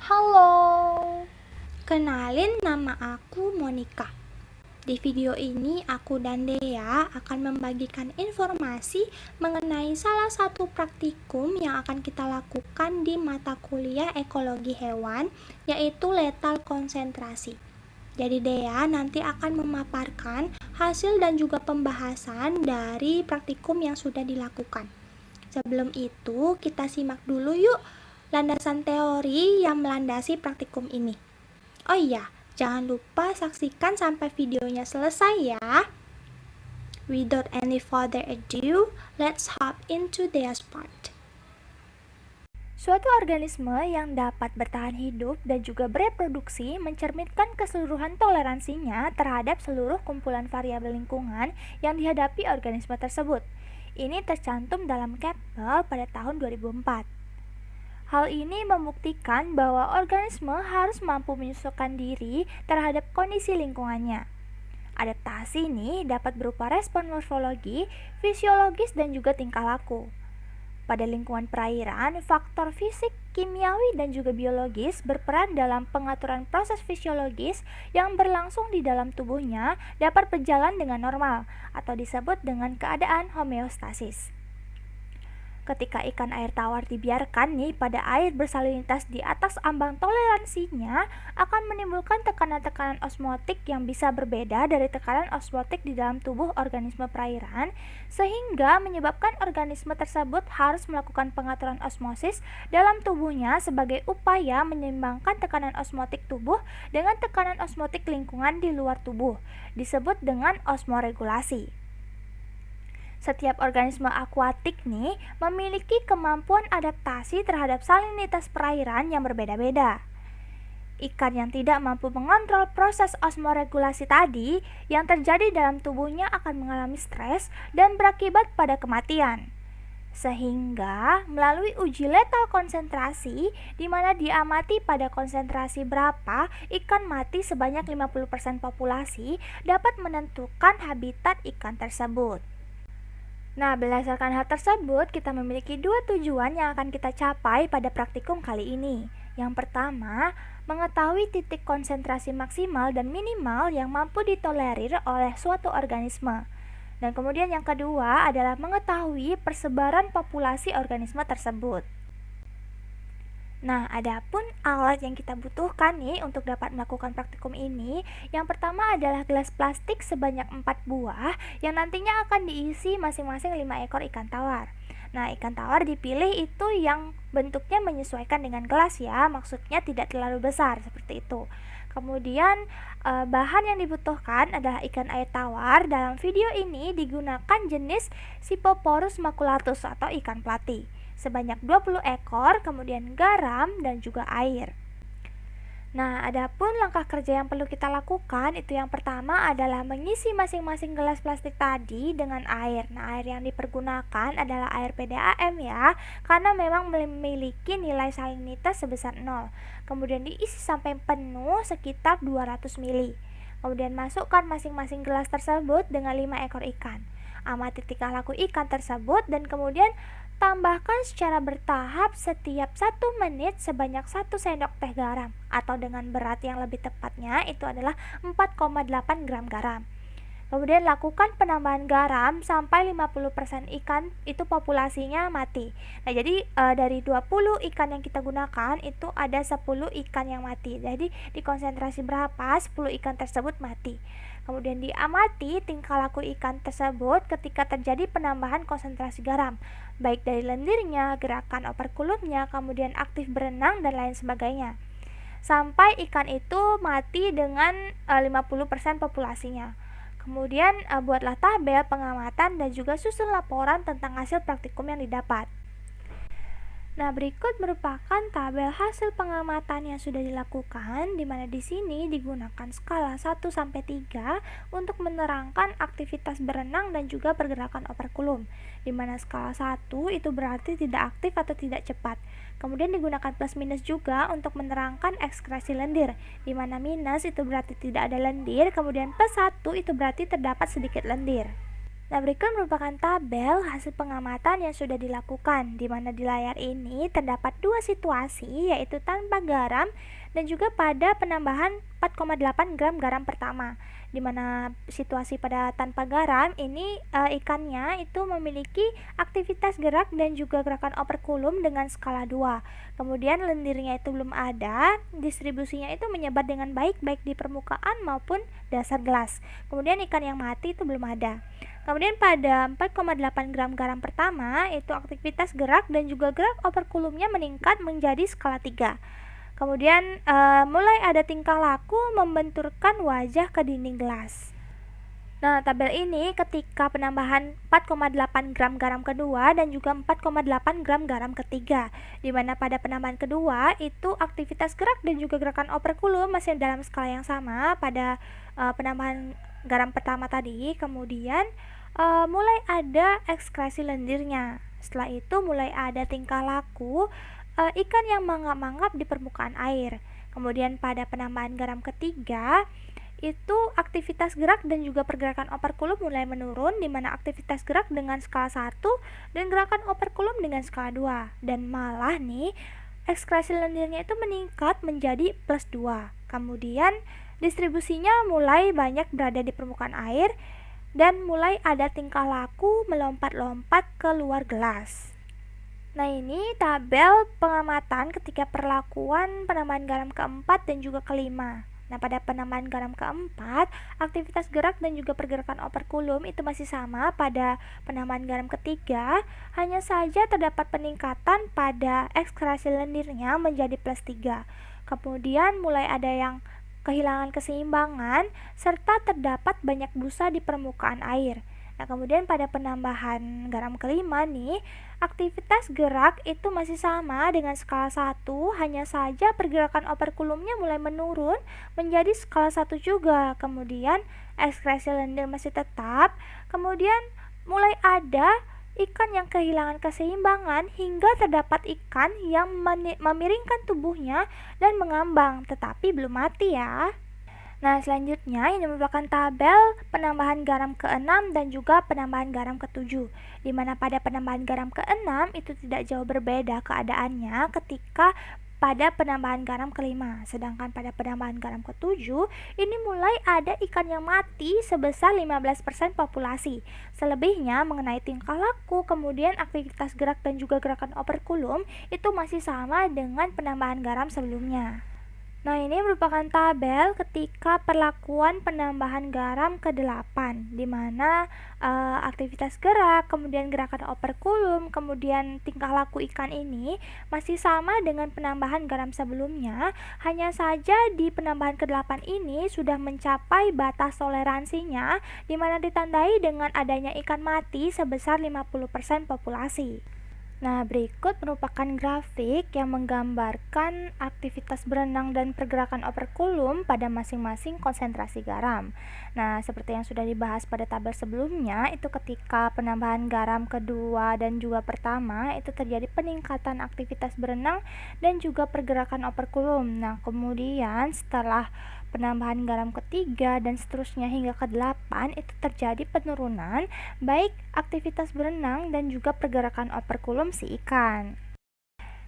Halo, kenalin nama aku Monica. Di video ini aku dan Dea akan membagikan informasi mengenai salah satu praktikum yang akan kita lakukan di mata kuliah ekologi hewan, yaitu letal konsentrasi. Jadi Dea nanti akan memaparkan hasil dan juga pembahasan dari praktikum yang sudah dilakukan. Sebelum itu, kita simak dulu yuk landasan teori yang melandasi praktikum ini. Oh iya, jangan lupa saksikan sampai videonya selesai ya. Without any further ado, let's hop into this part. Suatu organisme yang dapat bertahan hidup dan juga bereproduksi mencerminkan keseluruhan toleransinya terhadap seluruh kumpulan variabel lingkungan yang dihadapi organisme tersebut. Ini tercantum dalam Campbell pada tahun 2004. Hal ini membuktikan bahwa organisme harus mampu menyesuaikan diri terhadap kondisi lingkungannya. Adaptasi ini dapat berupa respon morfologi, fisiologis, dan juga tingkah laku. Pada lingkungan perairan, faktor fisik, kimiawi, dan juga biologis berperan dalam pengaturan proses fisiologis yang berlangsung di dalam tubuhnya dapat berjalan dengan normal atau disebut dengan keadaan homeostasis. Ketika ikan air tawar dibiarkan pada air bersalinitas di atas ambang toleransinya akan menimbulkan tekanan-tekanan osmotik yang bisa berbeda dari tekanan osmotik di dalam tubuh organisme perairan, sehingga menyebabkan organisme tersebut harus melakukan pengaturan osmosis dalam tubuhnya sebagai upaya menyeimbangkan tekanan osmotik tubuh dengan tekanan osmotik lingkungan di luar tubuh, disebut dengan osmoregulasi. Setiap organisme akuatik memiliki kemampuan adaptasi terhadap salinitas perairan yang berbeda-beda. Ikan yang tidak mampu mengontrol proses osmoregulasi tadi yang terjadi dalam tubuhnya akan mengalami stres dan berakibat pada kematian. Sehingga melalui uji letal konsentrasi di mana diamati pada konsentrasi berapa ikan mati sebanyak 50% populasi dapat menentukan habitat ikan tersebut. Nah, berdasarkan hal tersebut, kita memiliki dua tujuan yang akan kita capai pada praktikum kali ini. Yang pertama, mengetahui titik konsentrasi maksimal dan minimal yang mampu ditolerir oleh suatu organisme. Dan kemudian yang kedua adalah mengetahui persebaran populasi organisme tersebut. Nah, adapun alat yang kita butuhkan untuk dapat melakukan praktikum ini, yang pertama adalah gelas plastik sebanyak 4 buah yang nantinya akan diisi masing-masing 5 ekor ikan tawar. Nah, ikan tawar dipilih itu yang bentuknya menyesuaikan dengan gelas ya, maksudnya tidak terlalu besar seperti itu. Kemudian bahan yang dibutuhkan adalah ikan air tawar. Dalam video ini digunakan jenis Scyphoporus maculatus atau ikan plati sebanyak 20 ekor, kemudian garam dan juga air. Nah, adapun langkah kerja yang perlu kita lakukan itu yang pertama adalah mengisi masing-masing gelas plastik tadi dengan air. Nah, air yang dipergunakan adalah air PDAM ya, karena memang memiliki nilai salinitas sebesar 0. Kemudian diisi sampai penuh sekitar 200 ml. Kemudian masukkan masing-masing gelas tersebut dengan 5 ekor ikan. Amati tingkah laku ikan tersebut dan kemudian tambahkan secara bertahap setiap 1 menit sebanyak 1 sendok teh garam atau dengan berat yang lebih tepatnya itu adalah 4,8 gram garam. Kemudian lakukan penambahan garam sampai 50% ikan itu populasinya mati. Nah, jadi dari 20 ikan yang kita gunakan itu ada 10 ikan yang mati. Jadi di konsentrasi berapa 10 ikan tersebut mati. Kemudian diamati tingkah laku ikan tersebut ketika terjadi penambahan konsentrasi garam, baik dari lendirnya, gerakan operkulumnya, kemudian aktif berenang dan lain sebagainya. Sampai ikan itu mati dengan 50% populasinya. Kemudian buatlah tabel pengamatan dan juga susun laporan tentang hasil praktikum yang didapat. Nah, berikut merupakan tabel hasil pengamatan yang sudah dilakukan, di mana di sini digunakan skala 1 sampai 3 untuk menerangkan aktivitas berenang dan juga pergerakan operkulum. Di mana skala 1 itu berarti tidak aktif atau tidak cepat. Kemudian digunakan plus minus juga untuk menerangkan ekskresi lendir, di mana minus itu berarti tidak ada lendir, kemudian plus 1 itu berarti terdapat sedikit lendir. Nah, berikut merupakan tabel hasil pengamatan yang sudah dilakukan, di mana di layar ini terdapat dua situasi, yaitu tanpa garam dan juga pada penambahan 4,8 gram garam pertama. Di mana situasi pada tanpa garam ini ikannya itu memiliki aktivitas gerak dan juga gerakan operkulum dengan skala 2. Kemudian lendirnya itu belum ada, distribusinya itu menyebar dengan baik di permukaan maupun dasar gelas. Kemudian ikan yang mati itu belum ada. Kemudian pada 4,8 gram garam pertama itu aktivitas gerak dan juga gerak operkulumnya meningkat menjadi skala 3. Kemudian mulai ada tingkah laku membenturkan wajah ke dinding gelas. Nah, tabel ini ketika penambahan 4,8 gram garam kedua dan juga 4,8 gram garam ketiga, di mana pada penambahan kedua itu aktivitas gerak dan juga gerakan operkulum masih dalam skala yang sama pada penambahan garam pertama tadi. Kemudian mulai ada ekskresi lendirnya. Setelah itu mulai ada tingkah laku ikan yang mangap-mangap di permukaan air. Kemudian pada penambahan garam ketiga itu aktivitas gerak dan juga pergerakan operkulum mulai menurun, di mana aktivitas gerak dengan skala 1 dan gerakan operkulum dengan skala 2, dan malah nih ekskresi lendirnya itu meningkat menjadi plus 2. Kemudian distribusinya mulai banyak berada di permukaan air dan mulai ada tingkah laku melompat-lompat ke luar gelas. Nah, ini tabel pengamatan ketika perlakuan penambahan garam keempat dan juga kelima. Nah, pada penambahan garam keempat, aktivitas gerak dan juga pergerakan operkulum itu masih sama pada penambahan garam ketiga, hanya saja terdapat peningkatan pada ekskresi lendirnya menjadi plus 3. Kemudian mulai ada yang kehilangan keseimbangan, serta terdapat banyak busa di permukaan air. Nah, kemudian pada penambahan garam kelima nih, aktivitas gerak itu masih sama dengan skala 1, hanya saja pergerakan operkulumnya mulai menurun menjadi skala 1 juga. Kemudian ekskresi lendir masih tetap, kemudian mulai ada ikan yang kehilangan keseimbangan hingga terdapat ikan yang memiringkan tubuhnya dan mengambang, tetapi belum mati ya. Nah, selanjutnya ini merupakan tabel penambahan garam ke-6 dan juga penambahan garam ke-7, di mana pada penambahan garam ke-6 itu tidak jauh berbeda keadaannya ketika pada penambahan garam ke-5. Sedangkan pada penambahan garam ke-7 ini mulai ada ikan yang mati sebesar 15% populasi. Selebihnya mengenai tingkah laku, kemudian aktivitas gerak dan juga gerakan operkulum itu masih sama dengan penambahan garam sebelumnya. Nah, ini merupakan tabel ketika perlakuan penambahan garam ke-8, di mana aktivitas gerak, kemudian gerakan operkulum, kemudian tingkah laku ikan ini masih sama dengan penambahan garam sebelumnya, hanya saja di penambahan ke-8 ini sudah mencapai batas toleransinya, di mana ditandai dengan adanya ikan mati sebesar 50% populasi. Nah, berikut merupakan grafik yang menggambarkan aktivitas berenang dan pergerakan operkulum pada masing-masing konsentrasi garam. Nah, seperti yang sudah dibahas pada tabel sebelumnya, itu ketika penambahan garam kedua dan juga pertama, itu terjadi peningkatan aktivitas berenang dan juga pergerakan operkulum. Nah, kemudian setelah penambahan garam ketiga dan seterusnya hingga ke-8 itu terjadi penurunan baik aktivitas berenang dan juga pergerakan operkulum si ikan.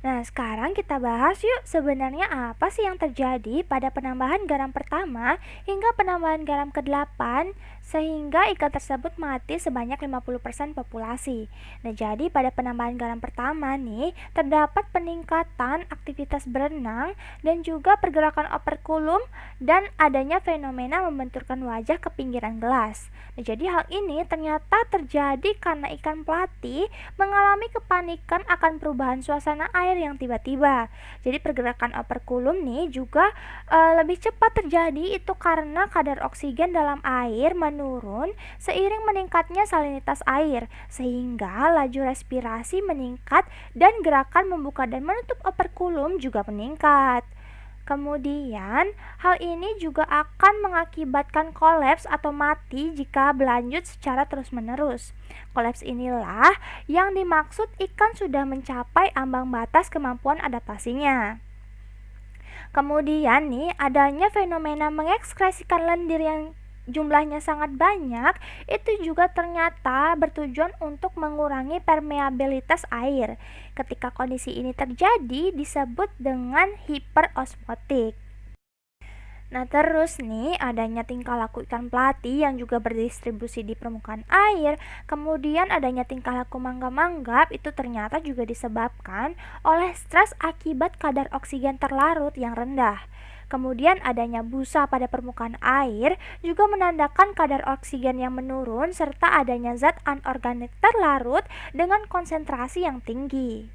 Nah, sekarang kita bahas yuk sebenarnya apa sih yang terjadi pada penambahan garam pertama hingga penambahan garam ke-8 sehingga ikan tersebut mati sebanyak 50% populasi. Nah, jadi pada penambahan garam pertama nih terdapat peningkatan aktivitas berenang dan juga pergerakan operkulum dan adanya fenomena membenturkan wajah ke pinggiran gelas. Nah, jadi hal ini ternyata terjadi karena ikan pelati mengalami kepanikan akan perubahan suasana air yang tiba-tiba. Jadi pergerakan operkulum nih juga lebih cepat terjadi itu karena kadar oksigen dalam air menurun seiring meningkatnya salinitas air, sehingga laju respirasi meningkat dan gerakan membuka dan menutup operkulum juga meningkat. Kemudian, hal ini juga akan mengakibatkan kolaps atau mati jika berlanjut secara terus-menerus. Kolaps inilah yang dimaksud ikan sudah mencapai ambang batas kemampuan adaptasinya. Kemudian nih, adanya fenomena mengekskresikan lendir yang jumlahnya sangat banyak, itu juga ternyata bertujuan untuk mengurangi permeabilitas air. Ketika kondisi ini terjadi, disebut dengan hiperosmotik. Nah, terus nih adanya tingkah laku ikan pelati yang juga berdistribusi di permukaan air, kemudian adanya tingkah laku manggap-manggap itu ternyata juga disebabkan oleh stres akibat kadar oksigen terlarut yang rendah. Kemudian adanya busa pada permukaan air juga menandakan kadar oksigen yang menurun serta adanya zat anorganik terlarut dengan konsentrasi yang tinggi.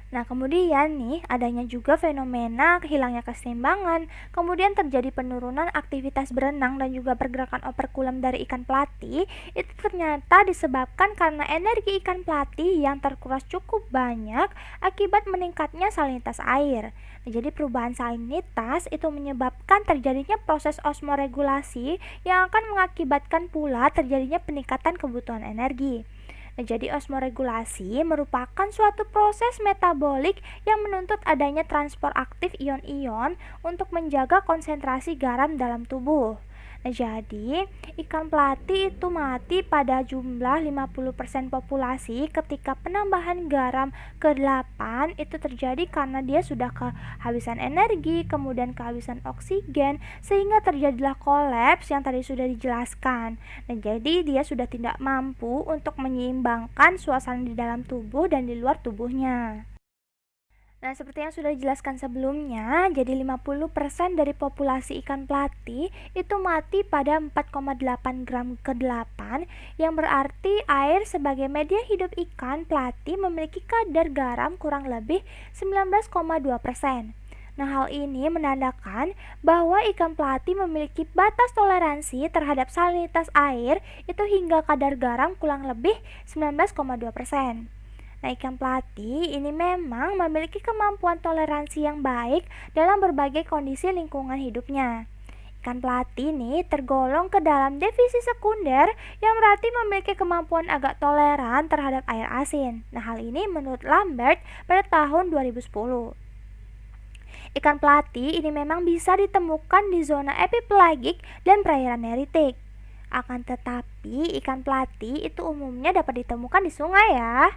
Nah, kemudian nih adanya juga fenomena hilangnya keseimbangan, kemudian terjadi penurunan aktivitas berenang dan juga pergerakan operkulum dari ikan pelati, itu ternyata disebabkan karena energi ikan pelati yang terkuras cukup banyak akibat meningkatnya salinitas air. Nah, jadi perubahan salinitas itu menyebabkan terjadinya proses osmoregulasi yang akan mengakibatkan pula terjadinya peningkatan kebutuhan energi. Nah, jadi osmoregulasi merupakan suatu proses metabolik yang menuntut adanya transport aktif ion-ion untuk menjaga konsentrasi garam dalam tubuh. Nah, jadi ikan pelati itu mati pada jumlah 50% populasi ketika penambahan garam ke-8 itu terjadi karena dia sudah kehabisan energi, kemudian kehabisan oksigen, sehingga terjadilah kolaps yang tadi sudah dijelaskan. Nah, jadi dia sudah tidak mampu untuk menyeimbangkan suasana di dalam tubuh dan di luar tubuhnya. Nah, seperti yang sudah dijelaskan sebelumnya, jadi 50% dari populasi ikan pelati itu mati pada 4,8 gram ke-8, yang berarti air sebagai media hidup ikan pelati memiliki kadar garam kurang lebih 19,2%. Nah, hal ini menandakan bahwa ikan pelati memiliki batas toleransi terhadap salinitas air itu hingga kadar garam kurang lebih 19,2%. Nah, ikan pelati ini memang memiliki kemampuan toleransi yang baik dalam berbagai kondisi lingkungan hidupnya. Ikan pelati ini tergolong ke dalam divisi sekunder yang berarti memiliki kemampuan agak toleran terhadap air asin. Nah, hal ini menurut Lambert pada tahun 2010. Ikan pelati ini memang bisa ditemukan di zona epipelagik dan perairan neritik. Akan tetapi, ikan pelati itu umumnya dapat ditemukan di sungai ya.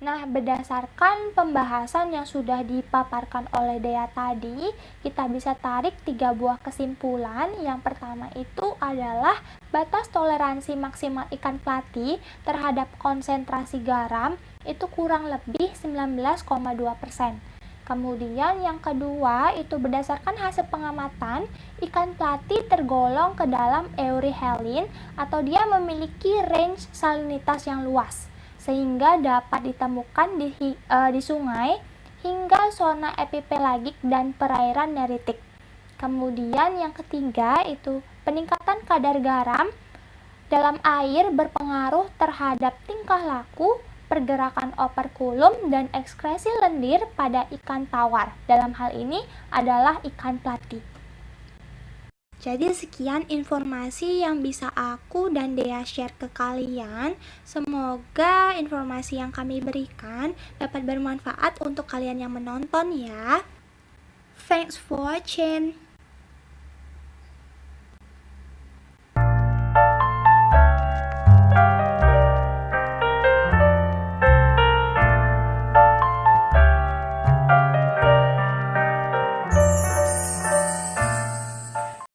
Nah, berdasarkan pembahasan yang sudah dipaparkan oleh Dea tadi, kita bisa tarik 3 buah kesimpulan. Yang pertama itu adalah batas toleransi maksimal ikan pelati terhadap konsentrasi garam itu kurang lebih 19,2%. Kemudian yang kedua itu berdasarkan hasil pengamatan, ikan pelati tergolong ke dalam euryhelin atau dia memiliki range salinitas yang luas, sehingga dapat ditemukan di sungai hingga zona epipelagik dan perairan neritik. Kemudian yang ketiga itu peningkatan kadar garam dalam air berpengaruh terhadap tingkah laku, pergerakan operkulum, dan ekskresi lendir pada ikan tawar. Dalam hal ini adalah ikan pelati. Jadi sekian informasi yang bisa aku dan Dea share ke kalian. Semoga informasi yang kami berikan dapat bermanfaat untuk kalian yang menonton ya. Thanks for watching.